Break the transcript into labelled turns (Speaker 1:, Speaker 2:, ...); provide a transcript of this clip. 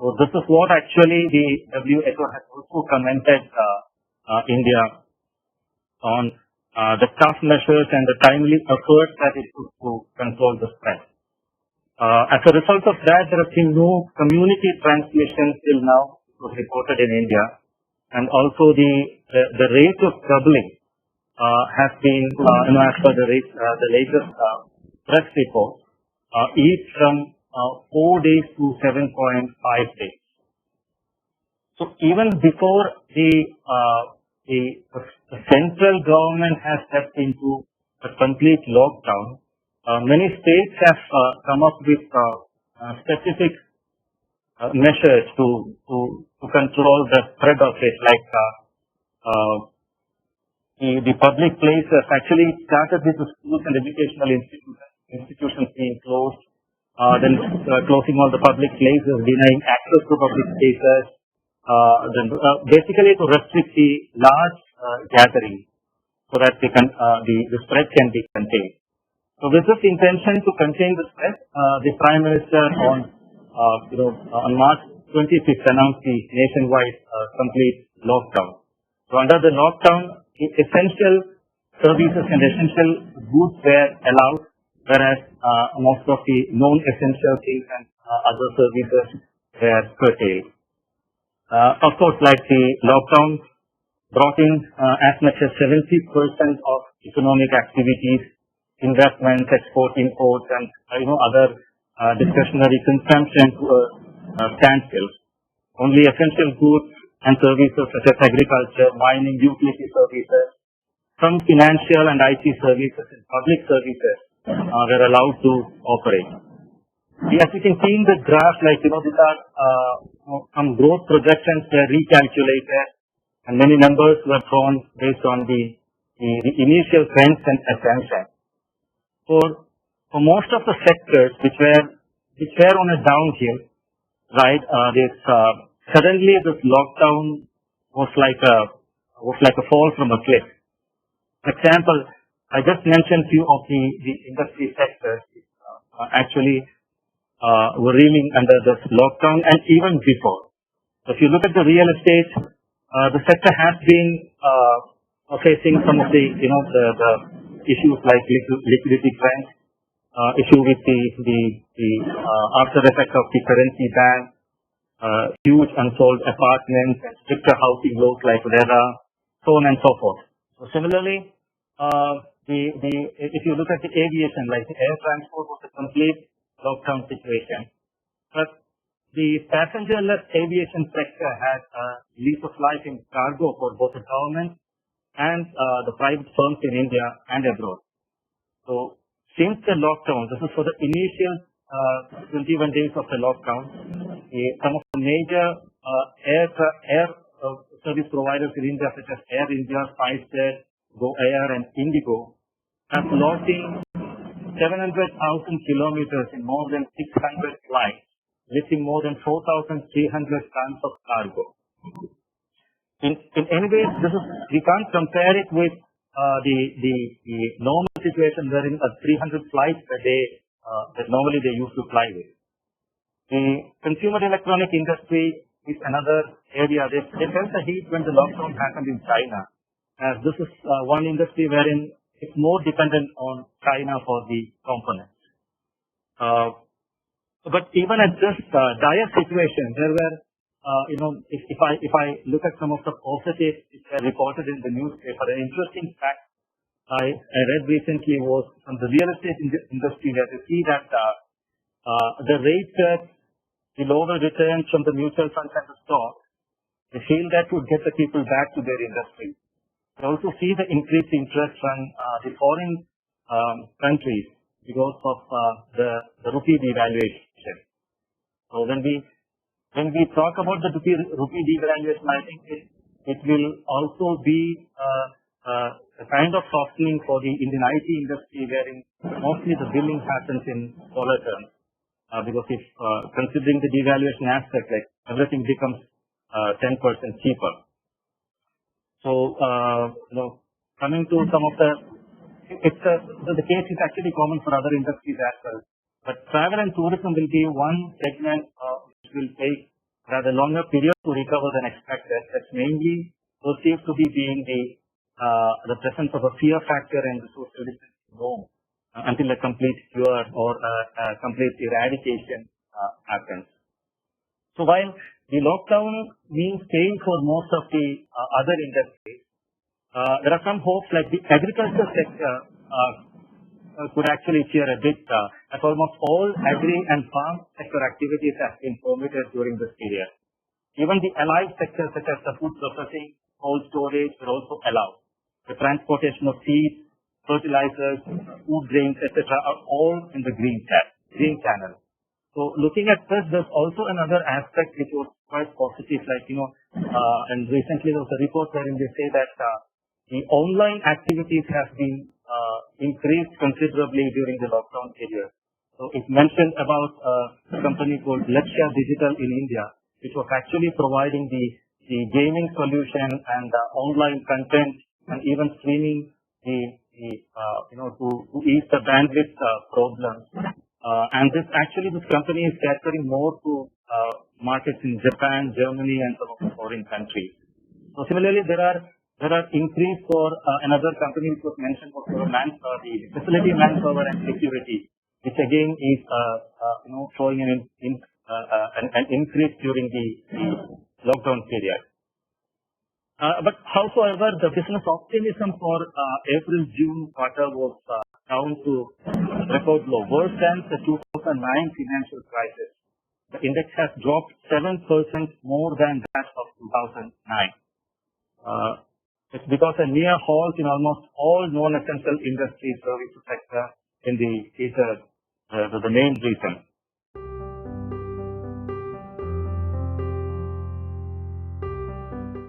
Speaker 1: So this is what actually the WHO has also commented India on the tough measures and the timely efforts that it took to control the spread. As a result of that, there has been no community transmission till now, it was reported in India, and also the rate of doubling has been, as per the latest press report, each from 4 days to 7.5 days. So even before the central government has stepped into a complete lockdown, many states have come up with specific measures to control the spread of it, like the public places actually started with the schools and educational institutions being closed, then closing all the public places, denying access to public spaces, then basically to restrict the large gathering so that the spread can be contained. So with this intention to contain the spread, the Prime Minister on March 25th announced the nationwide complete lockdown. So under the lockdown, essential services and essential goods were allowed, whereas most of the non-essential things and other services were curtailed. Of course, like the lockdown brought in as much as 70% of economic activities, investments, export, imports, and other discretionary consumption to a standstill. Only essential goods and services such as agriculture, mining, utility services, some financial and IT services and public services were allowed to operate. As you can see in the graph, these are some growth projections were recalculated, and many numbers were drawn based on the initial trends and assumptions. For most of the sectors which were on a downhill, right, suddenly this lockdown was like a fall from a cliff. For example, I just mentioned few of the industry sectors actually were reeling under this lockdown, and even before. So if you look at the real estate, the sector has been facing some of the issues like liquidity crunch, issue with the after effect of the currency ban, huge unsold apartments, and stricter housing laws like RERA, so on and so forth. So similarly, if you look at the aviation, like the air transport was a complete lockdown situation. But the passenger-less aviation sector had a lease of life in cargo for both the government and the private firms in India and abroad. So since the lockdown, this is for the initial 21 days of the lockdown, some of the major air service providers in India, such as Air India, Spicejet, Go Air, and Indigo, have logging 700,000 kilometers in more than 600 flights, lifting more than 4,300 tons of cargo. In any way, we can't compare it with the normal situation wherein 300 flights a day that normally they used to fly with. The consumer electronic industry is another area. They felt the heat when the lockdown happened in China, as this is one industry wherein it's more dependent on China for the components. But even at this dire situation, there were, if I look at some of the positives which were reported in the newspaper, an interesting fact I read recently was from the real estate industry, that you see that the rate cuts, the lower returns from the mutual funds and the stocks, they feel that would get the people back to their industry. We also see the increased interest from the foreign countries because of the rupee devaluation. So when we talk about the rupee devaluation, I think it will also be a kind of softening for the Indian IT industry, wherein mostly the billing happens in dollar terms. Because if considering the devaluation aspect, like everything becomes 10% cheaper. So coming to some of the case is actually common for other industries as well. But travel and tourism will be one segment which will take rather longer period to recover than expected. That's mainly perceived to be being the presence of a fear factor and the social distancing norm until a complete cure or complete eradication happens. So while the lockdown means pain for most of the other industries, there are some hopes like the agriculture sector could actually cheer a bit as almost all agri and farm sector activities have been permitted during this period. Even the allied sectors such as the food processing, cold storage were also allowed. The transportation of seeds, fertilizers, food grains, etc. are all in the green channel. So looking at this, there's also another aspect which was quite positive, like, and recently there was a report wherein they say that the online activities have been increased considerably during the lockdown period. So it mentioned about a company called Lakshya Digital in India, which was actually providing the gaming solution and online content and even streaming to ease the bandwidth problems. And this company is catering more to markets in Japan, Germany, and some of the foreign countries. So similarly, there are increase for another company which was mentioned for the facility manpower and security, which again is showing an increase during the lockdown period. But however, the business optimism for April-June quarter was down to record low, worse than the 2009 financial crisis. The index has dropped 7% more than that of 2009. It's because a near halt in almost all non-essential industry service sector in the main reason.